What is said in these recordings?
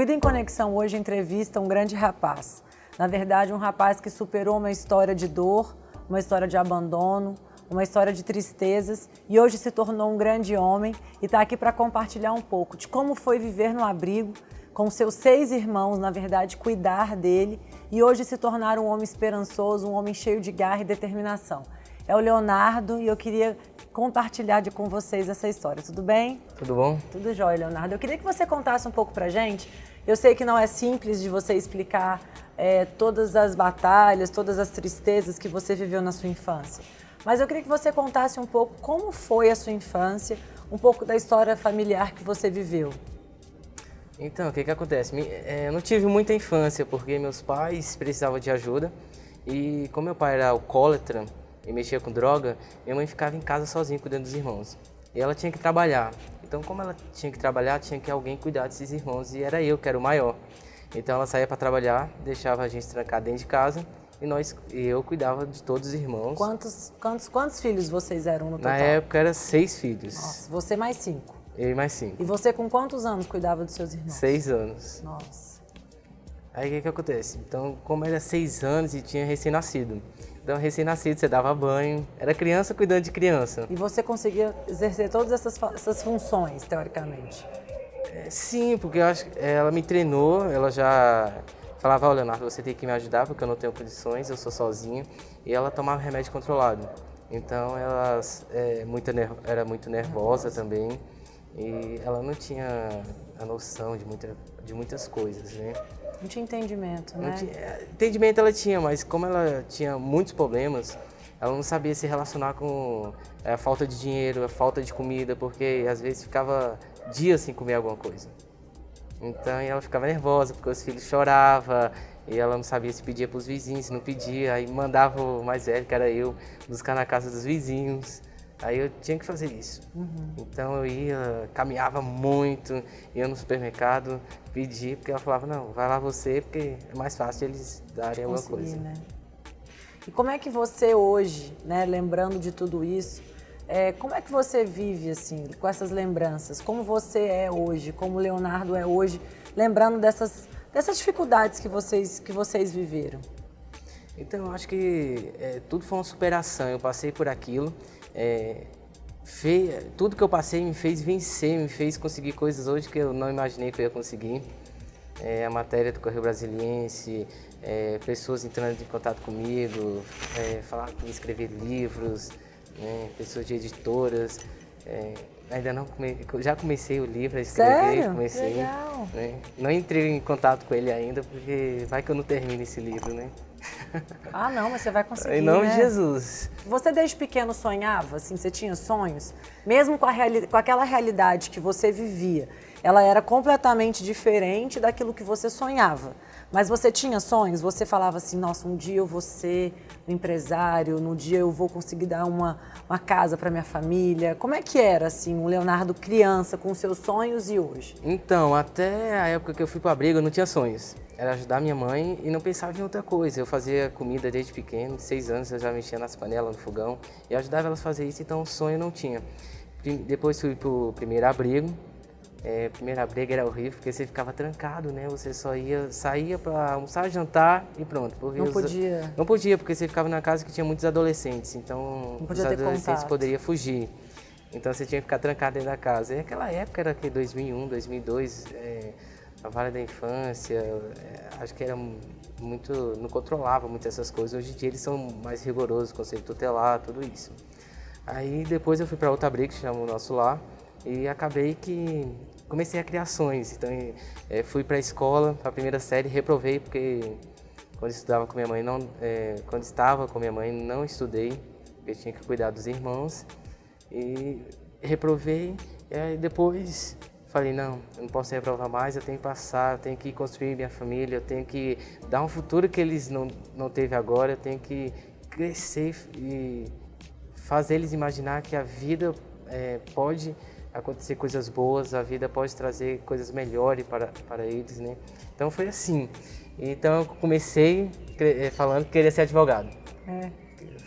Vida em Conexão hoje entrevista um grande rapaz. Na verdade, um rapaz que superou uma história de dor, uma história de abandono, uma história de tristezas e hoje se tornou um grande homem e está aqui para compartilhar um pouco de como foi viver no abrigo com seus 6 irmãos, na verdade, cuidar dele e hoje se tornar um homem esperançoso, um homem cheio de garra e determinação. É o Leonardo e eu queria compartilhar com vocês essa história. Tudo bem? Tudo bom? Tudo jóia, Leonardo. Eu queria que você contasse um pouco pra gente. Eu sei que não é simples de você explicar todas as batalhas, todas as tristezas que você viveu na sua infância. Mas eu queria que você contasse um pouco como foi a sua infância, um pouco da história familiar que você viveu. Então, o que acontece? Eu não tive muita infância porque meus pais precisavam de ajuda e como meu pai era alcoólatra e mexia com droga, minha mãe ficava em casa sozinha cuidando dos irmãos. E ela tinha que trabalhar. Então, como ela tinha que trabalhar, tinha que alguém cuidar desses irmãos e era eu que era o maior. Então, ela saía para trabalhar, deixava a gente trancar dentro de casa e eu cuidava de todos os irmãos. Quantos filhos vocês eram no total? Na época, eram 6 filhos. Nossa, você mais 5. Eu e mais 5. E você com quantos anos cuidava dos seus irmãos? 6 anos. Nossa. Aí o que acontece? Então, como era 6 anos e tinha recém-nascido. Então, recém-nascido, você dava banho, era criança cuidando de criança. E você conseguia exercer todas essas funções, teoricamente? Sim, porque eu acho que ela me treinou, ela já falava, ó, Leonardo, você tem que me ajudar porque eu não tenho condições, eu sou sozinha. E ela tomava remédio controlado. Então, ela era muito nervosa também. E ela não tinha a noção de muitas coisas, né? Não tinha entendimento, né? Entendimento ela tinha, mas como ela tinha muitos problemas, ela não sabia se relacionar com a falta de dinheiro, a falta de comida, porque às vezes ficava dias sem comer alguma coisa. Então ela ficava nervosa, porque os filhos choravam, e ela não sabia se pedia para os vizinhos, se não pedia, aí mandava o mais velho, que era eu, buscar na casa dos vizinhos. Aí eu tinha que fazer isso. Então eu ia, caminhava muito, ia no supermercado, pedir, porque ela falava, não, vai lá você, porque é mais fácil eles darem alguma coisa. Né? E como é que você hoje, né, lembrando de tudo isso, como é que você vive assim, com essas lembranças? Como você é hoje, como o Leonardo é hoje, lembrando dessas dificuldades que vocês viveram? Então eu acho que tudo foi uma superação, eu passei por aquilo. Tudo que eu passei me fez vencer, me fez conseguir coisas hoje que eu não imaginei que eu ia conseguir. A matéria do Correio Brasiliense, pessoas entrando em contato comigo, falaram que me escrever livros, né, pessoas de editoras. Ainda não já comecei o livro a escrever. Sério? Comecei. Legal. Né, não entrei em contato com ele ainda, porque vai que eu não termino esse livro, né? Ah, não, mas você vai conseguir, Em nome né? de Jesus. Você desde pequeno sonhava, assim, você tinha sonhos? Mesmo com aquela realidade que você vivia, ela era completamente diferente daquilo que você sonhava. Mas você tinha sonhos? Você falava assim, nossa, um dia eu vou ser um empresário, um dia eu vou conseguir dar uma casa para minha família. Como é que era, assim, um Leonardo criança com seus sonhos e hoje? Então, até a época que eu fui para a briga, eu não tinha sonhos. Era ajudar minha mãe e não pensava em outra coisa. Eu fazia comida desde pequeno, 6 anos eu já mexia nas panelas, no fogão. E ajudava elas a fazer isso, então sonho eu não tinha. Depois fui pro primeiro abrigo. Primeiro abrigo era horrível, porque você ficava trancado, né? Você só saía para almoçar, jantar e pronto. Porque Não podia? Não podia, porque você ficava na casa que tinha muitos adolescentes. Então, não podia os ter adolescentes contato. poderiam fugir. Então, você tinha que ficar trancado dentro da casa. E naquela época era que 2001, 2002... a Vale da Infância, acho que era muito, não controlava muito essas coisas. Hoje em dia eles são mais rigorosos, conselho tutelar, tudo isso. Aí depois eu fui para outra briga, que chama o Nosso Lar, e acabei que comecei a criar sonhos. Então fui para a escola, para a primeira série, reprovei, porque quando estava com minha mãe, não estudei, porque tinha que cuidar dos irmãos. E reprovei, e aí depois... Falei, não, eu não posso reprovar mais, eu tenho que passar, eu tenho que construir minha família, eu tenho que dar um futuro que eles não teve agora, eu tenho que crescer e fazer eles imaginar que a vida pode acontecer coisas boas, a vida pode trazer coisas melhores para eles, né? Então foi assim. Então eu comecei falando que queria ser advogado.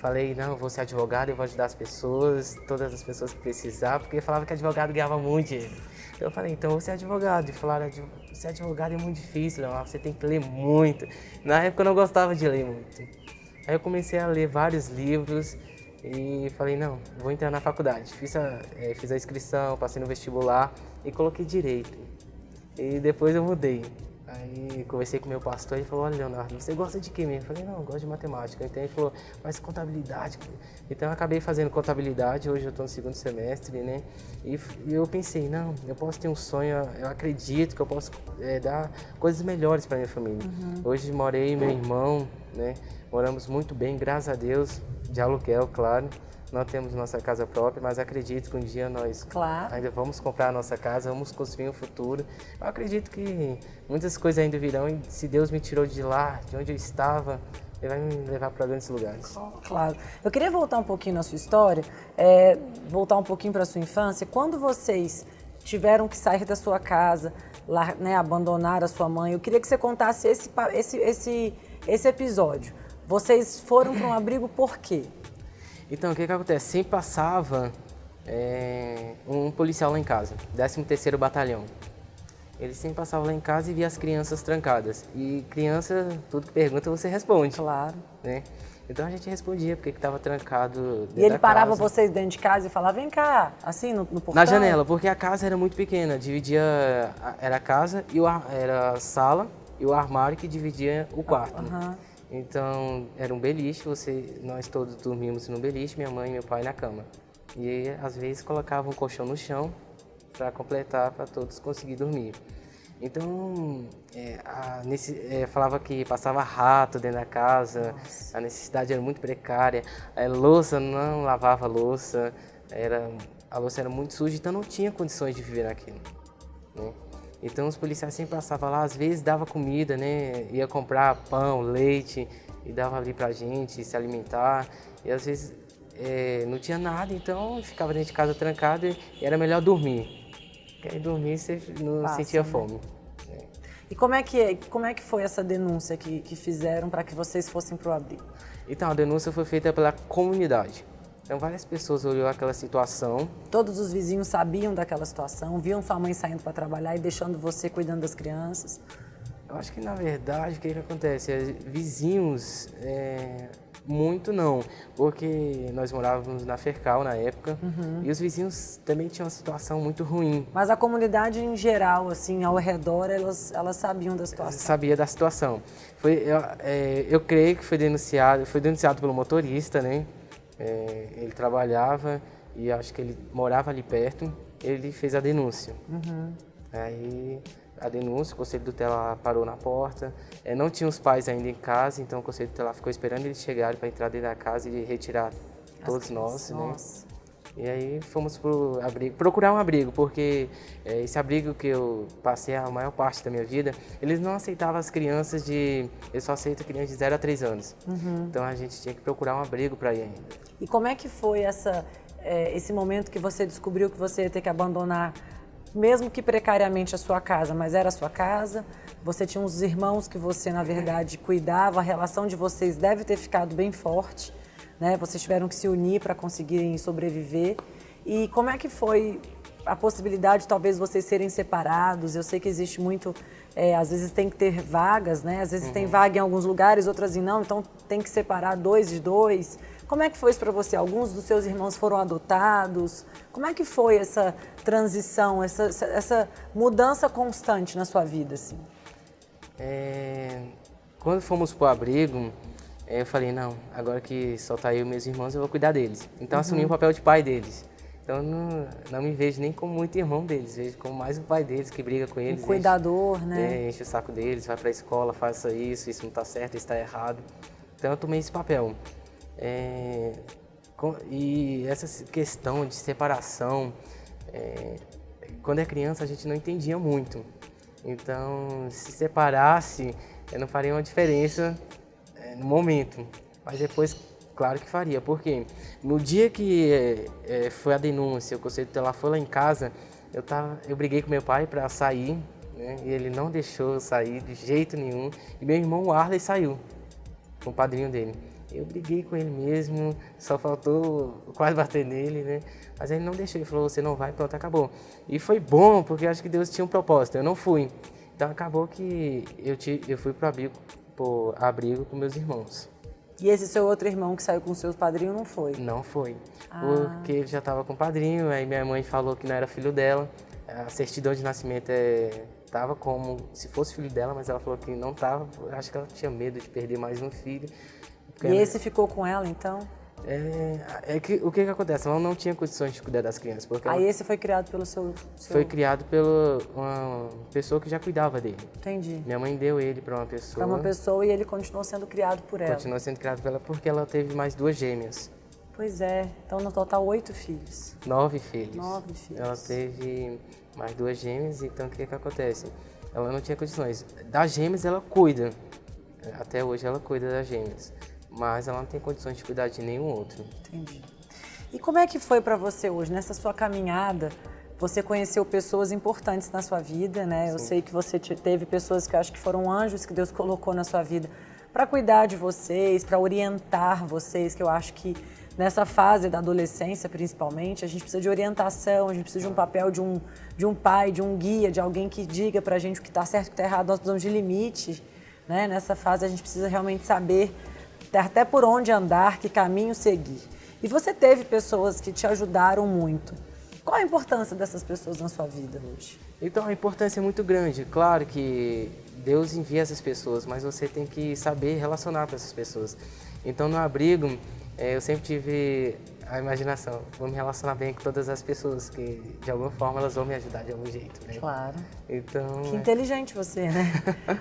Falei, não, eu vou ser advogado, eu vou ajudar as pessoas, todas as pessoas que precisar, porque eu falava que advogado ganhava muito dinheiro. Eu falei, então você é advogado. E falaram, você é advogado é muito difícil, Leonardo, você tem que ler muito. Na época eu não gostava de ler muito. Aí eu comecei a ler vários livros e falei, não, vou entrar na faculdade. Fiz a inscrição, passei no vestibular e coloquei direito. E depois eu mudei. Aí conversei com o meu pastor e ele falou, olha, Leonardo, você gosta de quê mesmo? Eu falei, não, eu gosto de matemática. Então ele falou, mas contabilidade. Então eu acabei fazendo contabilidade, hoje eu estou no segundo semestre, né? E eu pensei, não, eu posso ter um sonho, eu acredito que eu posso dar coisas melhores para minha família. Hoje morei e meu irmão, né? Moramos muito bem, graças a Deus, de aluguel, claro. Não temos nossa casa própria, mas acredito que um dia nós ainda vamos comprar a nossa casa, vamos construir um futuro. Eu acredito que muitas coisas ainda virão e se Deus me tirou de lá, de onde eu estava, Ele vai me levar para grandes lugares. Claro. Eu queria voltar um pouquinho na sua história, voltar um pouquinho para a sua infância. Quando vocês tiveram que sair da sua casa, lá, né, abandonar a sua mãe, eu queria que você contasse esse episódio. Vocês foram para um abrigo por quê? Então, o que acontece? Sempre passava um policial lá em casa, 13º Batalhão. Ele sempre passava lá em casa e via as crianças trancadas. E criança, tudo que pergunta, você responde. Claro. Né? Então a gente respondia porque estava trancado dentro da casa. E ele parava vocês dentro de casa e falava, vem cá, assim, no portão? Na janela, porque a casa era muito pequena. Era a casa, era a sala e o armário que dividia o quarto. Então, era um beliche, nós todos dormíamos no beliche, minha mãe e meu pai na cama. E, às vezes, colocava um colchão no chão para completar, para todos conseguirem dormir. Então, falava que passava rato dentro da casa. Nossa. A necessidade era muito precária, a louça, não lavava a louça, a louça era muito suja, então não tinha condições de viver naquilo, né? Então os policiais sempre passavam lá, às vezes dava comida, né? Ia comprar pão, leite e dava ali pra gente se alimentar. E às vezes não tinha nada, então ficava dentro de casa trancado e era melhor dormir. Porque aí dormir você não sentia fome. E como é que foi essa denúncia que fizeram para que vocês fossem pro abrigo? Então a denúncia foi feita pela comunidade. Então várias pessoas olharam aquela situação. Todos os vizinhos sabiam daquela situação, viam sua mãe saindo para trabalhar e deixando você cuidando das crianças? Eu acho que na verdade o que acontece? Vizinhos, muito não, porque nós morávamos na Fercal na época e os vizinhos também tinham uma situação muito ruim. Mas a comunidade em geral, assim, ao redor, elas sabiam da situação? Sabia da situação. Eu creio que foi denunciado pelo motorista, né? Ele trabalhava e acho que ele morava ali perto, ele fez a denúncia. Aí a denúncia, o Conselho Tutelar parou na porta, não tinha os pais ainda em casa, então o Conselho Tutelar ficou esperando eles chegarem para entrar dentro da casa e retirar todos nós, né? E aí fomos pro abrigo, procurar um abrigo, porque esse abrigo que eu passei a maior parte da minha vida, eles não aceitavam as crianças eles só aceitam crianças de 0 a 3 anos. Então a gente tinha que procurar um abrigo para ir ainda. E como é que foi esse momento que você descobriu que você ia ter que abandonar, mesmo que precariamente, a sua casa, mas era a sua casa, você tinha uns irmãos que você, na verdade, cuidava, a relação de vocês deve ter ficado bem forte, né? Vocês tiveram que se unir para conseguirem sobreviver. E como é que foi a possibilidade, talvez, de vocês serem separados? Eu sei que existe muito, às vezes tem que ter vagas, né? Às vezes tem vaga em alguns lugares, outras não, então tem que separar 2 de 2. Como é que foi isso para você? Alguns dos seus irmãos foram adotados? Como é que foi essa transição, essa mudança constante na sua vida, assim? Quando fomos para o abrigo, eu falei, não, agora que só tá eu e meus irmãos, eu vou cuidar deles. Então assumi o papel de pai deles. Então não me vejo nem como muito irmão deles, vejo como mais o pai deles, que briga com eles. Um cuidador, né? Enche o saco deles, vai para a escola, faça isso não tá certo, isso tá errado. Então eu tomei esse papel. E essa questão de separação, quando é criança a gente não entendia muito. Então, se separasse, não faria uma diferença no momento. Mas depois, claro que faria. Porque no dia que foi a denúncia, o Conselho Tutelar foi lá em casa, eu briguei com meu pai para sair, né? E ele não deixou eu sair de jeito nenhum. E meu irmão, o Arley, saiu com o padrinho dele. Eu briguei com ele mesmo, só faltou quase bater nele, né? Mas ele não deixou, ele falou, você não vai, pronto, acabou. E foi bom, porque eu acho que Deus tinha um propósito, eu não fui. Então acabou que eu fui pro abrigo com meus irmãos. E esse seu outro irmão que saiu com seus padrinhos não foi? Não foi, porque ele já estava com o padrinho, aí minha mãe falou que não era filho dela. A certidão de nascimento estava como se fosse filho dela, mas ela falou que não estava, acho que ela tinha medo de perder mais um filho. E esse ficou com ela, então? O que acontece? Ela não tinha condições de cuidar das crianças. Porque aí esse foi criado pelo seu... Foi criado pela uma pessoa que já cuidava dele. Entendi. Minha mãe deu ele para uma pessoa. Para uma pessoa e ele continuou sendo criado por ela. Continuou sendo criado por ela porque ela teve mais 2 gêmeas. Pois é. Então, no total, 8 filhos. 9 filhos. 9 filhos. Ela teve mais 2 gêmeas, então o que acontece? Ela não tinha condições. Das gêmeas ela cuida. Até hoje ela cuida das gêmeas. Mas ela não tem condições de cuidar de nenhum outro. Entendi. E como é que foi para você hoje, nessa sua caminhada? Você conheceu pessoas importantes na sua vida, né? Eu sei que você teve pessoas que eu acho que foram anjos que Deus colocou na sua vida para cuidar de vocês, para orientar vocês, que eu acho que nessa fase da adolescência, principalmente, a gente precisa de orientação, a gente precisa de um papel de um pai, de um guia, de alguém que diga pra gente o que está certo e o que está errado. Nós precisamos de limite, né? Nessa fase a gente precisa realmente saber até por onde andar, que caminho seguir. E você teve pessoas que te ajudaram muito. Qual a importância dessas pessoas na sua vida hoje? Então, a importância é muito grande. Claro que Deus envia essas pessoas, mas você tem que saber relacionar com essas pessoas. Então, no abrigo, eu sempre tive a imaginação, vou me relacionar bem com todas as pessoas, que de alguma forma elas vão me ajudar de algum jeito, né? Claro. Então, que inteligente você, né?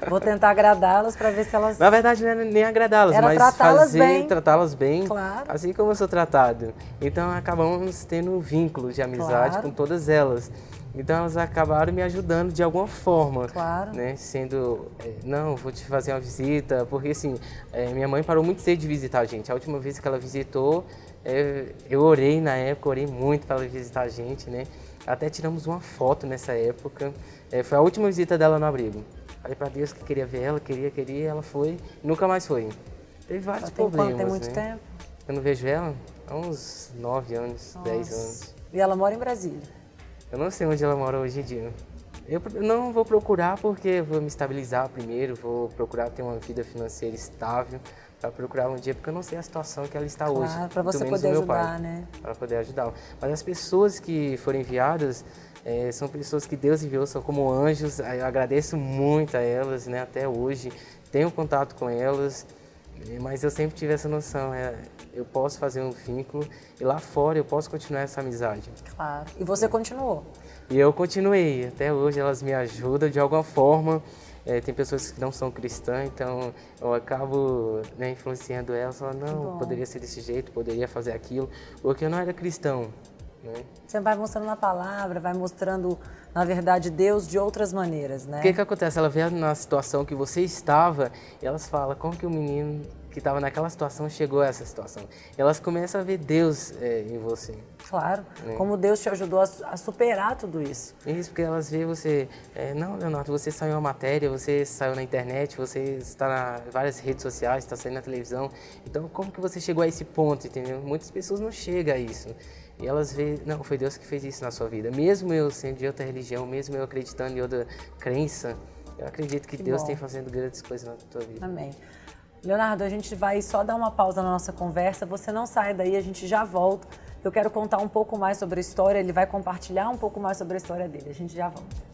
Vou tentar agradá-las para ver se elas... Na verdade, não é nem agradá-las, mas tratá-las bem, claro. Assim como eu sou tratado. Então, acabamos tendo um vínculo de amizade com todas elas. Então, elas acabaram me ajudando de alguma forma. Claro. Né? Sendo, não, vou te fazer uma visita, porque assim, minha mãe parou muito cedo de visitar a gente. A última vez que ela visitou, eu orei na época, orei muito para ela visitar a gente, né? Até tiramos uma foto nessa época. Foi a última visita dela no abrigo. Falei para Deus que queria ver ela, queria, ela foi, e nunca mais foi. Teve vários problemas, tem muito né? tempo? Eu não vejo ela há uns 9 anos, Nossa. 10 anos. E ela mora em Brasília? Eu não sei onde ela mora hoje em dia. Eu não vou procurar porque vou me estabilizar primeiro, vou procurar ter uma vida financeira estável, para procurar um dia, porque eu não sei a situação que ela está hoje. Para você poder ajudar, né? Para poder ajudar. Mas as pessoas que foram enviadas são pessoas que Deus enviou, são como anjos. Eu agradeço muito a elas, né? Até hoje. Tenho contato com elas, mas eu sempre tive essa noção. Eu posso fazer um vínculo e lá fora eu posso continuar essa amizade. Claro. E você continuou? E eu continuei. Até hoje elas me ajudam de alguma forma. Tem pessoas que não são cristãs, então eu acabo, né, influenciando elas. Falando, não, poderia ser desse jeito, poderia fazer aquilo, porque eu não era cristão. Né? Você vai mostrando a palavra, vai mostrando, na verdade, Deus de outras maneiras, né? O que acontece? Ela vê na situação que você estava e elas falam, como que o menino que estava naquela situação chegou a essa situação? E elas começam a ver Deus em você. Claro, como Deus te ajudou a superar tudo isso. Isso, porque elas veem você, não, Leonardo, você saiu em uma matéria, você saiu na internet, você está em várias redes sociais, está saindo na televisão. Então, como que você chegou a esse ponto, entendeu? Muitas pessoas não chegam a isso. E elas veem, não, foi Deus que fez isso na sua vida. Mesmo eu sendo de outra religião, mesmo eu acreditando em outra crença, eu acredito que Deus tem fazendo grandes coisas na tua vida. Amém. Leonardo, a gente vai só dar uma pausa na nossa conversa, você não sai daí, a gente já volta. Eu quero contar um pouco mais sobre a história, ele vai compartilhar um pouco mais sobre a história dele. A gente já volta.